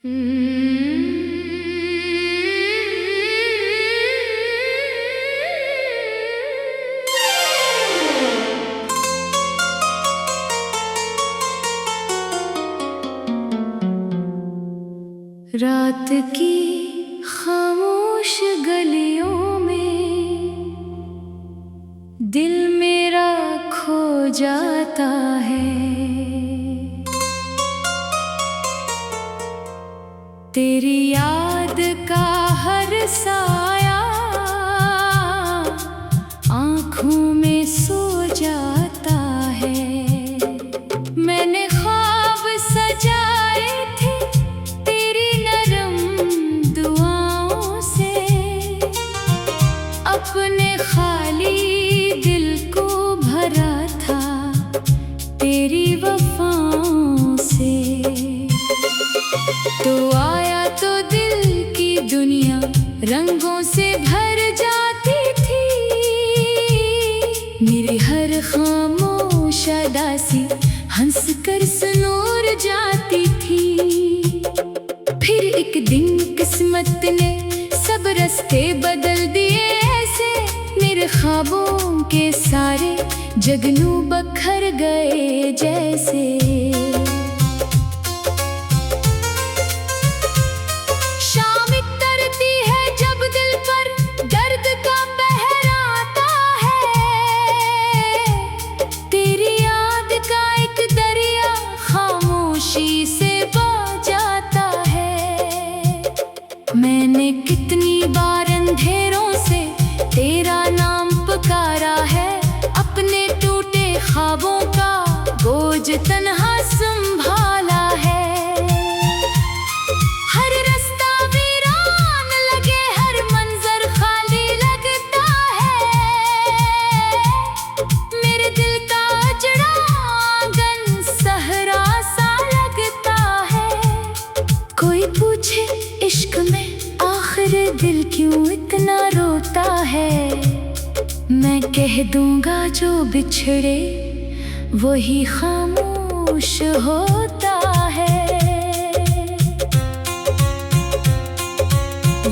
रात की खामोश गलियों में दिल मेरा खो जाता है। तेरी याद का हर साया आँखों में सो जाता है। मैंने ख्वाब सजाए थे तेरी नरम दुआओं से, अपने खाली दिल को भरा था तेरी वफाओं से। तो आया तो दिल की दुनिया रंगों से भर जाती थी। मेरी हर खामोश अदासी हंस कर सुनूर जाती थी। फिर एक दिन किस्मत ने सब रास्ते बदल दिए ऐसे, मेरे ख्वाबों के सारे जगनू बखर गए जैसे। मैंने कितनी बार अंधेरों से तेरा नाम पुकारा है, अपने टूटे ख्वाबों का बोझ तन्हा संभाला है। हर रास्ता वीरान लगे, हर मंजर खाली लगता है। मेरे दिल का अजड़ा आंगन सहरा सा लगता है। कोई पूछे इश्क में आखिर दिल क्यों इतना रोता है, मैं कह दूंगा जो बिछड़े वही खामोश होता है।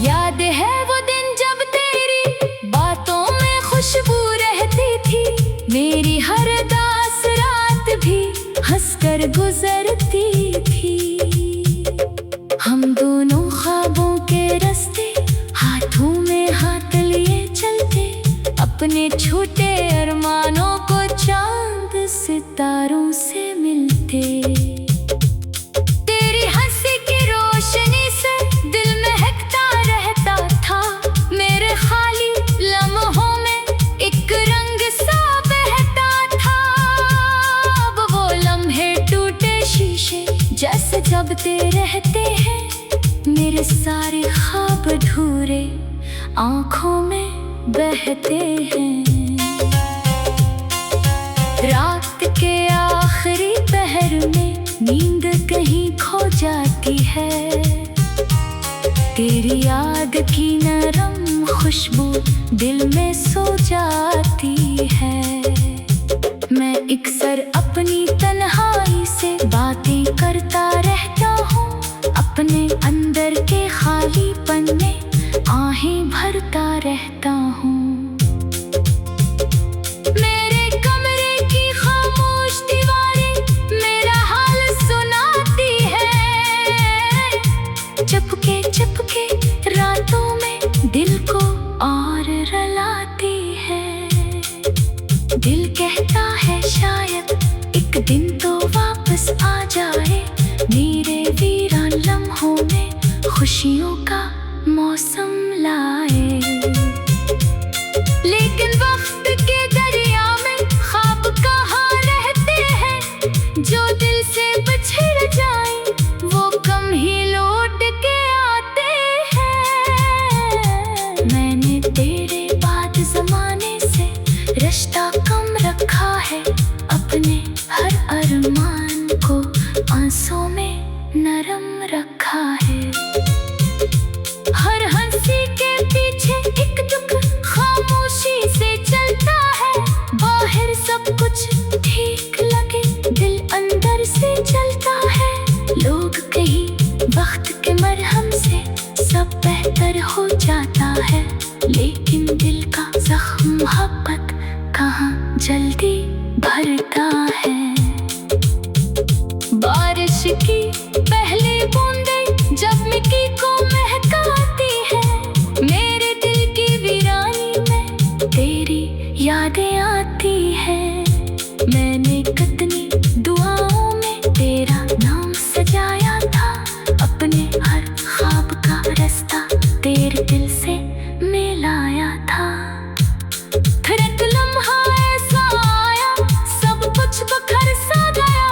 याद है वो दिन जब तेरी बातों में खुशबू रहती थी, मेरी हर दास रात भी हंसकर गुजरती थी। हम दोनों ख्वाबों के रास्ते हाथों में हाथ लिए चलते, अपने छोटे अरमानों को चांद सितारों से मिलते। तेरी हंसी की रोशनी से दिल महकता रहता था, मेरे खाली लम्हों में एक रंग सा बहता था। अब वो लम्हे टूटे शीशे जैसे जबते रहते हैं, मेरे सारे ख्वाब अधूरे आँखों में बहते हैं। रात के आखिरी पहर में नींद कहीं खो जाती है, तेरी याद की नरम खुशबू दिल में सो जाती है। मैं अक्सर अपनी तन्हाई से बातें करता रहता हूँ, अपने अंदर के खालीपन में आहें भरता रहता हूँ। मेरे कमरे की खामोश दीवारें मेरा हाल सुनाती है, चुपके चुपके रातों में दिल को और रुलाती है। दिल कहता है शायद एक दिन तो वापस आ जाए, मेरे वीरान लम्हों में खुशियों का मौसम लाए। लेकिन वक्त के दरिया में ख्वाब कहाँ रहते हैं, जो दिल से बिछड़ जाए वो कम ही लौट के आते हैं। मैंने तेरे बाद जमाने से रिश्ता कम रखा है, अपने हर अरमान को आंसू में नरम रखा है। हर हंसी के पीछे एक दुख खामोशी से चलता है, बाहर सब कुछ ठीक लगे दिल अंदर से चलता है। लोग कहीं वक्त मरहम से सब बेहतर हो जाता है, लेकिन दिल का जख्म मोहब्बत कहाँ जल्दी भरता है। बारिश की पहली बूंदें जब मिट्टी को महकाती है, मेरे दिल की वीरानी में तेरी यादें आती है। मैंने कितनी दुआओं में तेरा नाम सजाया था, अपने हर ख्वाब का रास्ता तेरे दिल से मिलाया था। फिर एक लम्हा ऐसा आया, सब कुछ बखर सा गया,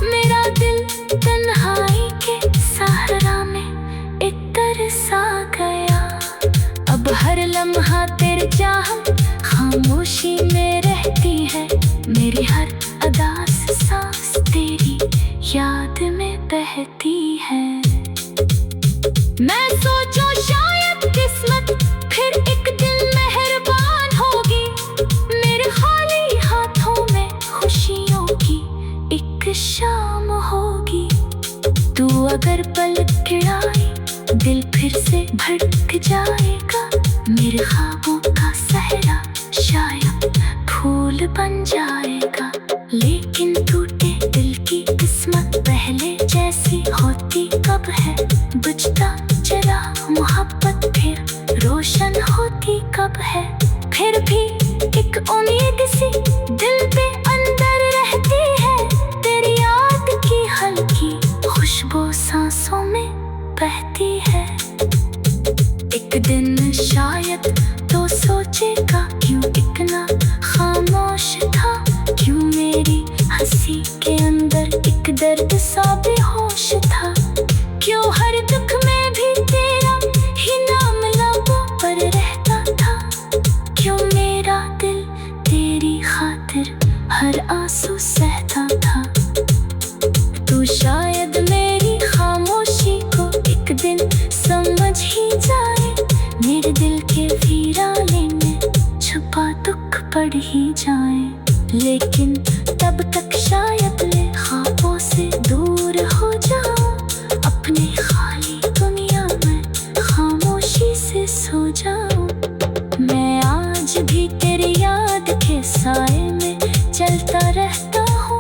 मेरा दिल तन्हाई के सहारा में इतर सा गया। अब हर लम्हा तेरे चाहत खामोशी में रहती है, मेरी हर अदा से सांस तेरी याद में बहती है। मैं सोचूं शायद किस्मत फिर एक दिन मेहरबान होगी, मेरे खाली हाथों में खुशियों की एक शाम होगी। तू अगर पलक गिराए दिल फिर से भड़क जाएगा, मेरे ख्वाबों का सहरा शायद फूल बन जाएगा। लेकिन टूटे दिल की किस्मत पहले जैसी होती कब है, बुझता चला मोहब्बत फिर रोशन होती कब है। फिर भी एक उम्मीद सी दिल पे अंदर रहती है, तेरी याद की हल्की खुशबू सांसों में बहती है। एक दिन शायद तो सोचेगा क्यों इतना खामोश था, क्यों मेरी हंसी के अंदर एक दर्द सा बेहोश था, क्यों हर दुख में भी तेरा ही नाम लबों पर रहता था, क्यों मेरा दिल तेरी खातिर हर आंसू सहता था। तू शायद मेरी खामोशी को एक दिन समझ ही जाए, मेरे दिल के वीराने में छुपा दुख पड़ ही जाए। लेकिन तब तक शायद मैं ख्वाबों से दूर हो जाऊं, अपनी खाली दुनिया में खामोशी से सो जाऊं। मैं आज भी तेरी याद के साए में चलता रहता हूँ,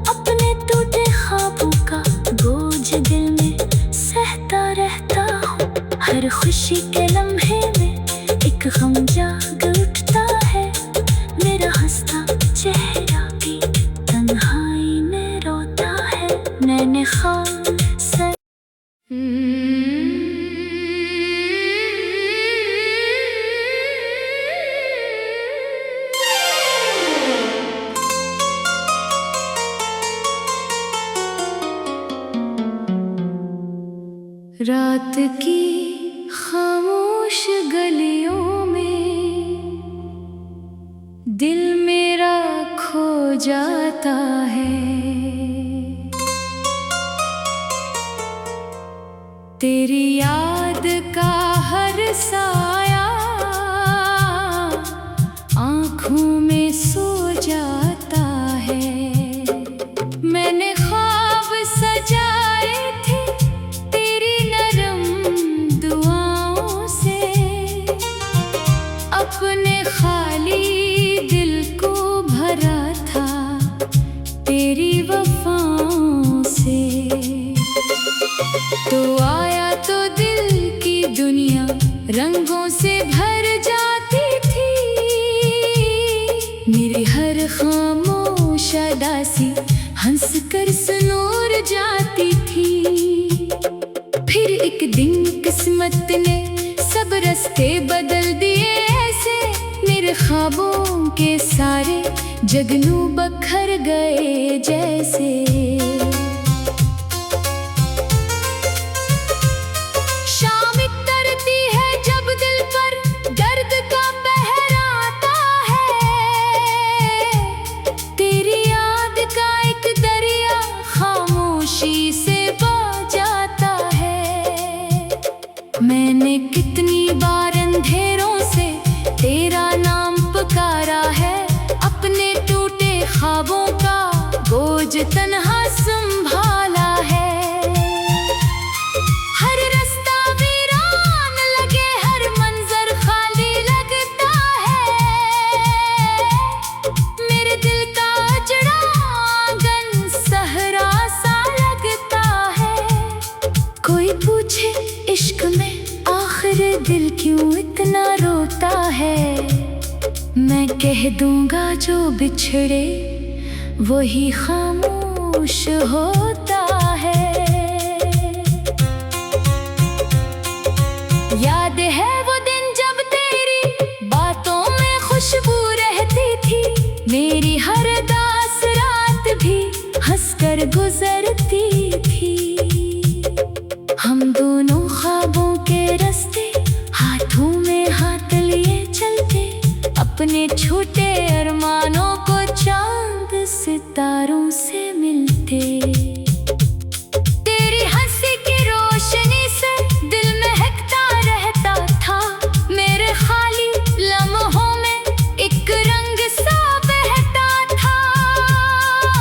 अपने टूटे ख्वाबों का बोझ दिल में सहता रहता हूँ। हर खुशी के लम्हे में एक गम जाग उठता है, मेरा हंसता चेहरा भी तन्हाई में रोता है। मैंने ख्वाब से रात की खामोश गलियों में दिल मेरा खो जाता है, तेरी याद का हर साया आँखों में सो जाता है। मैंने ख्वाब सजाए थे तेरी नरम दुआओं से, अपने खाली दिल को भरा था तेरी वफाओं से। तो आया तो दिल की दुनिया रंगों से भर जाती थी, मेरी हर खामोश अदासी हंस कर सुनूर जाती थी। फिर एक दिन किस्मत ने सब रास्ते बदल दिए ऐसे, मेरे ख्वाबों के सारे जगनू बखर गए जैसे। शाम तरती है जब दिल पर दर्द का पहर आता है, तेरी याद का एक दरिया खामोशी से बह जाता है। मैंने कितनी बार अंधेरों से तेरा नाम पुकारा है, अपने टूटे ख्वाबों का बोझ तन्हा कोई पूछे इश्क में आखिर दिल क्यों इतना रोता है, मैं कह दूंगा जो बिछड़े वही खामोश होता है। याद है वो दिन जब तेरी बातों में खुशबू रहती थी, मेरी हर दास रात भी हंसकर गुजरती थी। हम दोनों ख्वाबों के रास्ते हाथों में हाथ लिए चलते, अपने छोटे अरमानों को चांद सितारों से मिलते। तेरी हंसी की रोशनी से दिल महकता रहता था, मेरे खाली लम्हों में एक रंग सा बहता था।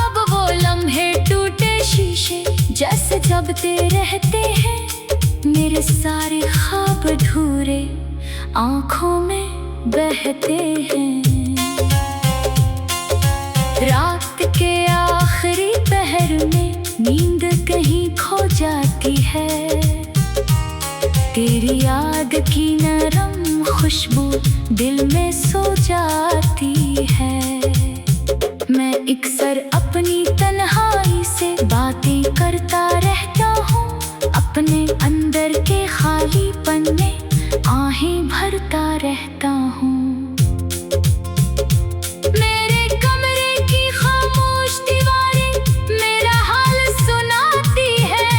अब वो लम्हे टूटे शीशे जैसे जबते रहते हैं, मेरे सारे ख्वाब अधूरे आंखों में बहते हैं। रात के आखिरी पहर में नींद कहीं खो जाती है, तेरी याद की नरम खुशबू दिल में सो जाती है। मैं अक्सर अपनी तन्हाई से बातें करता रहता हूँ, अपने अंदर के खालीपन में आहें भरता रहता हूँ। मेरे कमरे की खामोश दीवारें मेरा हाल सुनाती है,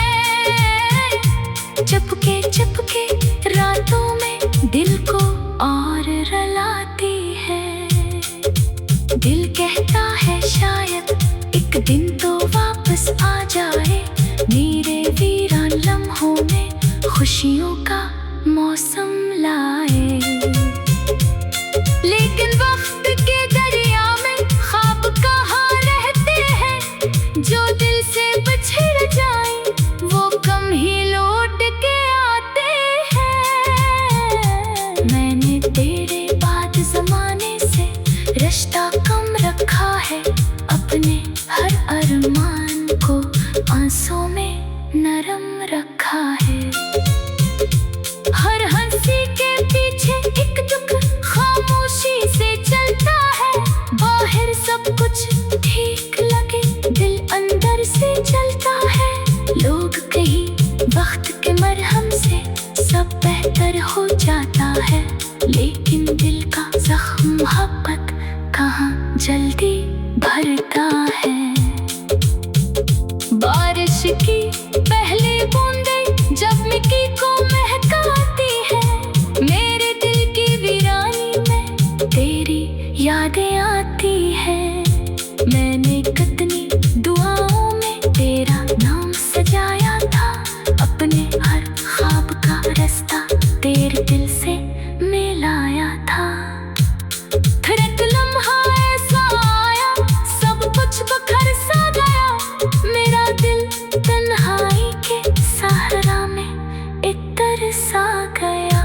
चुपके चुपके रातों में दिल को और रुलाती है। दिल कहता है शायद एक दिन तो वापस आ जाए, मेरे वीरान लम्हों में खुशियों का मौसम लाए। लेकिन वक्त के दरिया में ख्वाब कहाँ रहते हैं, जो दिल से बिछड़ जाए वो कम ही लौट के आते हैं। मैंने तेरे बाद जमाने से रिश्ता कम रखा है, अपने हर अरमान को आंसू में नरम रखा है। हर हंसी के पीछे एक दुख खामोशी से चलता है, बाहर सब कुछ ठीक लगे दिल अंदर से जलता है। लोग कहीं वक्त के मरहम से सब बेहतर हो जाता है, लेकिन दिल का जख्म मोहब्बत कहाँ जल्दी भरता है। बारिश की पहली बूंदें जब मिट्टी को महकाती है, मेरे दिल की वीरानी में तेरी यादें आती है। मैंने कितनी दुआओं में तेरा नाम सजाया था, अपने हर ख्वाब का रास्ता तेरे दिल से मिलाया था। फिर एक लम्हा ऐसा आया, सब कुछ बखर सा गया, मेरा दिल तन्हाई के सहारा में इतर सा गया।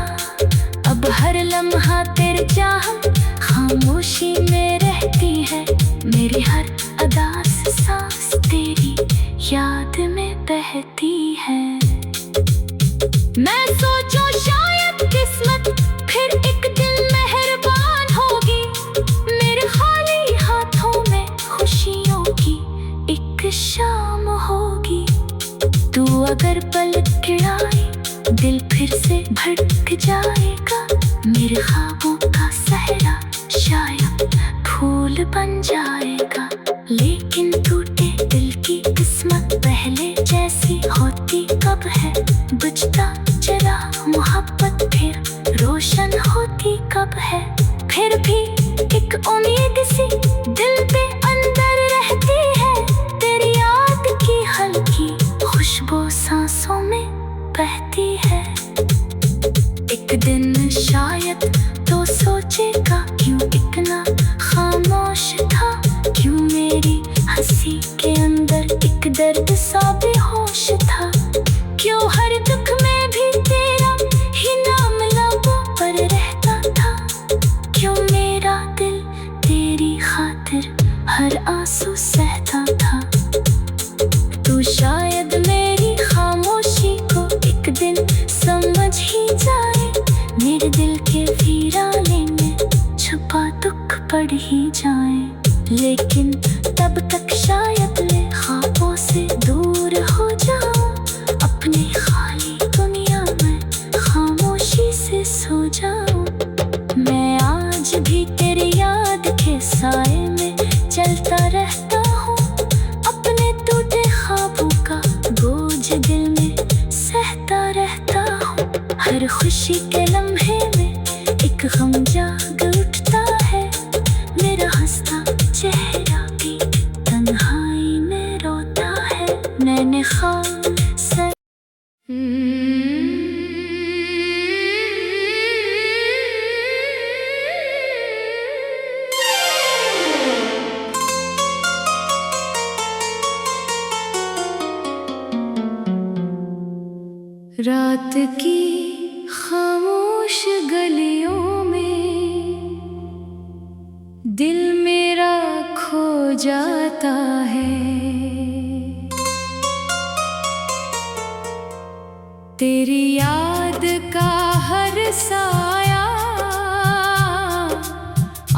अब हर लम्हा तेरे चाहत खामोशी में रहती है, मेरी हर अदास सांस तेरी याद में बहती है। मैं सोचूं शायद किस्मत फिर एक दिन मेहरबान होगी, मेरे खाली हाथों में खुशियों की एक शाम होगी। तू अगर पलक गिराए दिल फिर से भटक जाएगा, मेरे ख्वाबों का सहरा शायद फूल बन जाएगा। लेकिन टूटे दिल की किस्मत पहले जैसी होती कब है, बुझता चला मोहब्बत फिर रोशन होती कब है। फिर भी एक उम्मीद सी दिल पे अंदर रहती है, तेरी याद की हल्की खुशबू सांसों में बहती है। एक दिन शायद तो सोचेगा क्यों इतना खामोश था, क्यों मेरी हंसी के अंदर एक दर्द सा बेहोश था, क्यों हर दुख में भी तेरा ही नाम लबों पर रहता था, क्यों मेरा दिल तेरी खातिर हर आंसू सहता था। तू शायद मेरी खामोशी को मेरे दिल के वीराने में छुपा दुख पड़ ही जाए, लेकिन तब तक शायद मैं ख्वाबों से दूर हो जाऊं, अपने खाली दुनिया में खामोशी से सो जाऊं। मैं आज भी तेरी याद के साए में चलता रहता हूँ, अपने टूटे ख्वाबों का बोझ दिल में सहता रहता हूँ। हर खुशी के लम्हे में एक गम जाग उठता है, मेरा हंसता चेहरा भी तन्हाई में रोता है। मैंने ख्वाब से रात की खामोश गलियों में दिल मेरा खो जाता है, तेरी याद का हर साया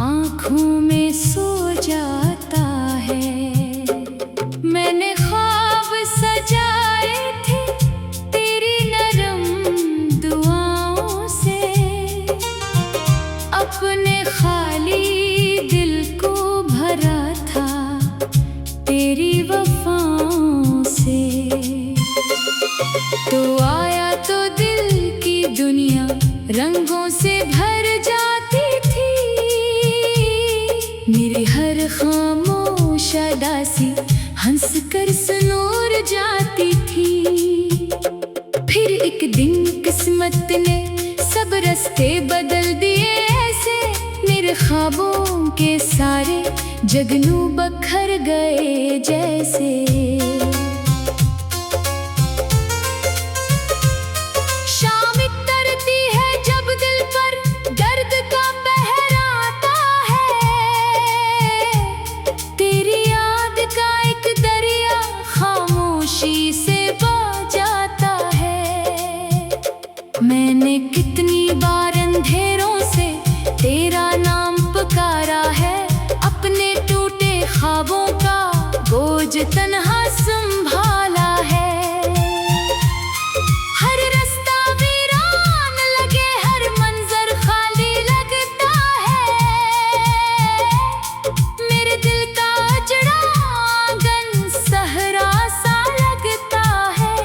आँखों में सो जाता है। मैंने ख्वाब सजाए थे तेरी नरम दुआओं से, अपने खाली दिल को भरा था तेरी वफाओं से। तो आया तो दिल की दुनिया रंगों से भर जाती थी, मेरी हर खामोश अदासी हंस कर सुनूर जाती थी। फिर एक दिन किस्मत ने सब रास्ते बदल दिए ऐसे, मेरे ख्वाबों के सारे जगनू बखर गए जैसे। शाम उतरती है जब दिल पर दर्द का पहर आता है, तेरी याद का एक दरिया खामोशी से बह जाता है। मैंने कितनी बार अंधेरों से तेरा नाम पुकारा है, अपने टूटे ख्वाबों का बोझ तन्हा संभाला है। हर रास्ता वीरान लगे, हर मंजर खाली लगता है, मेरे दिल का अजड़ा आंगन सहरा सा लगता है।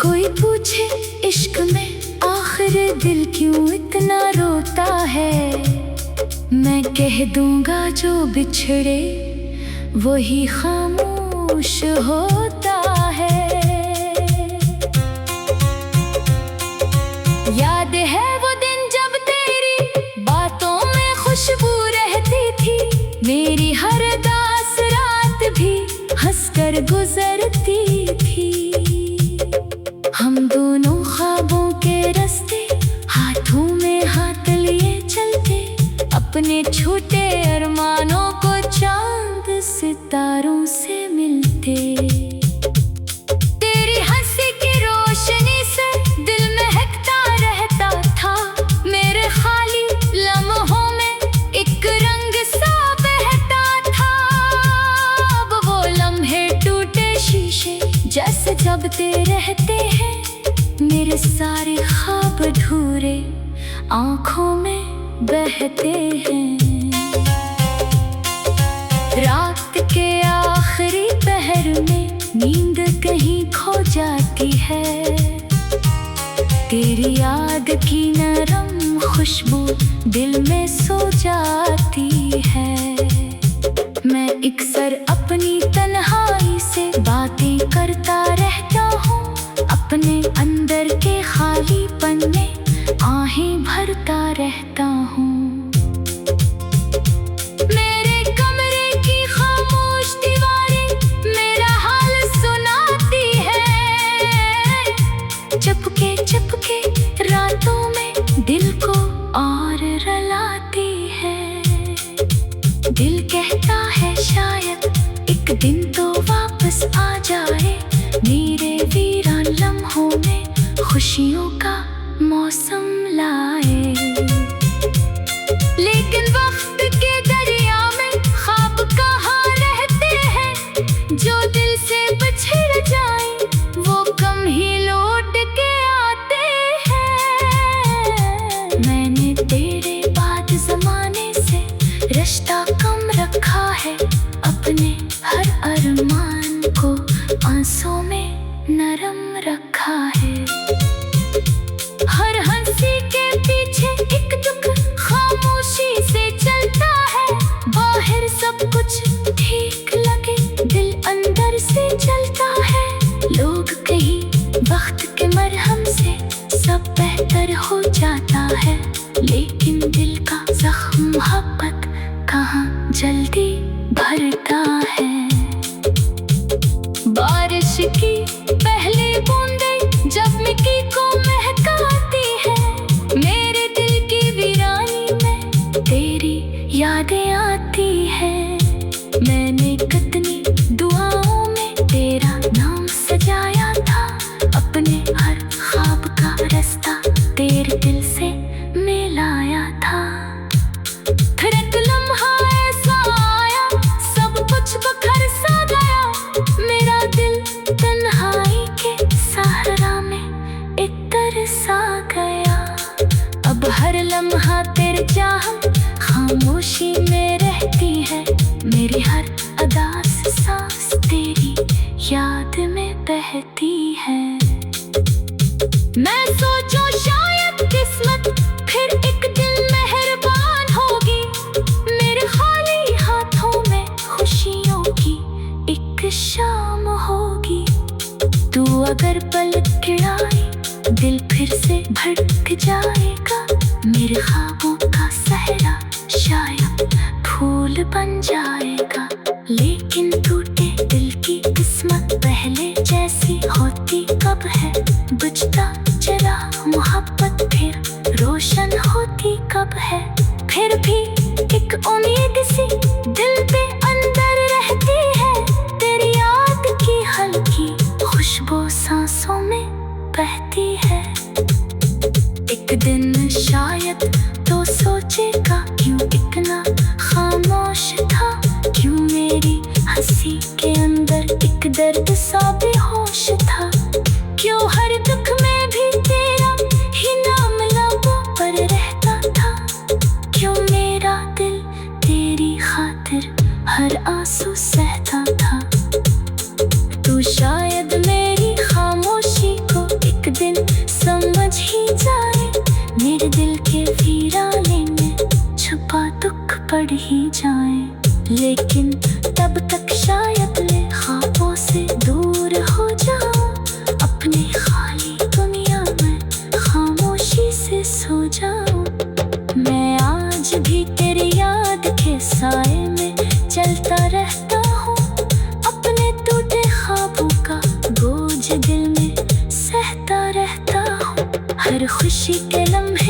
कोई पूछे इश्क में आखिर दिल क्यों इतना रोता है, मैं कह दूंगा जो बिछड़े वही खामोश होता है। याद है वो दिन जब तेरी बातों में खुशबू रहती थी, मेरी हर दास रात भी हंसकर गुजरती थी। हम दोनों ख्वाबों के रास्ते हाथों में हाथ लिए चलते, अपने छोटे अरमानों को चांद सितारों से मिलते। तेरी हंसी की रोशनी से दिल महकता रहता था, मेरे खाली लम्हों में एक रंग सा बहता था। अब वो लम्हे टूटे शीशे जैसे जबते रहते हैं, मेरे सारे ख्वाब अधूरे आँखों में बहते हैं। रात के आखिरी पहर में नींद कहीं खो जाती है, तेरी याद की नरम खुशबू दिल में सो जाती है। मैं अक्सर अपनी तन्हाई से बातें करता रहता हूँ, अपने अंदर के खालीपन में आहें भरता रहता हूँ। मेरे कमरे की खामोश दीवारें मेरा हाल सुनाती है, चुपके चुपके रातों में दिल को और रुलाती है। दिल कहता है शायद एक दिन तो वापस आ जाए, मेरे वीरान लम्हों में खुशियों का मौसम लाए। है, लेकिन दिल का जख्म मोहब्बत कहाँ जल्दी भरता है। बारिश की पहली बूंदें जब मिट्टी को महकाती है, मेरे दिल की वीरानी में तेरी यादें आती है। मैंने कितनी दुआओं में तेरा नाम सजाया था, अपने हर ख्वाब का रास्ता तेरे दिल से मिलाया था। फिर एक लम्हा ऐसा आया, सब कुछ बखर सा गया, मेरा दिल तन्हाई के सहारा में इतर सा गया। अब हर लम्हा तेरे चाहत खामोशी में रहती है, मेरी हर अदास सांस तेरी याद में बहती है। मैं सोचूं शायद किस्मत फिर एक दिन मेहरबान होगी, मेरे खाली हाथों में खुशियों की एक शाम होगी। तू अगर पलक खिड़ाए दिल फिर से भटक जाएगा, मेरे ख्वाबों का सहरा शायद फूल बन जाएगा। लेकिन टूटे दिल की किस्मत पहले जैसी होती कब है, बुझता चला मोहब्बत फिर रोशन होती कब है। फिर भी एक उम्मीद सी दिल पे अंदर रहती है, तेरी याद की हल्की खुशबू सांसों में बहती है। एक दिन शायद तो सोचेगा क्यों इतना खामोश था, क्यों मेरी हंसी के अंदर एक दर्द सा बेहोश था, क्यों हर दुख में भी तेरा ही नाम लबों पर रहता था, क्यों मेरा दिल तेरी खातिर हर आंसू सहता था। तू शायद मेरी खामोशी को एक दिन समझ ही जाए, मेरे दिल के वीराने में छुपा दुख पड़ ही जाए। लेकिन तब तक शायद मैं ख्वाबों से दूर हो जाऊं, अपने खाली दुनिया में खामोशी से सो जाऊं। मैं आज भी तेरी याद के साए में चलता रहता हूँ, अपने टूटे ख्वाबों का बोझ दिल में सहता रहता हूँ। हर खुशी के लम्हे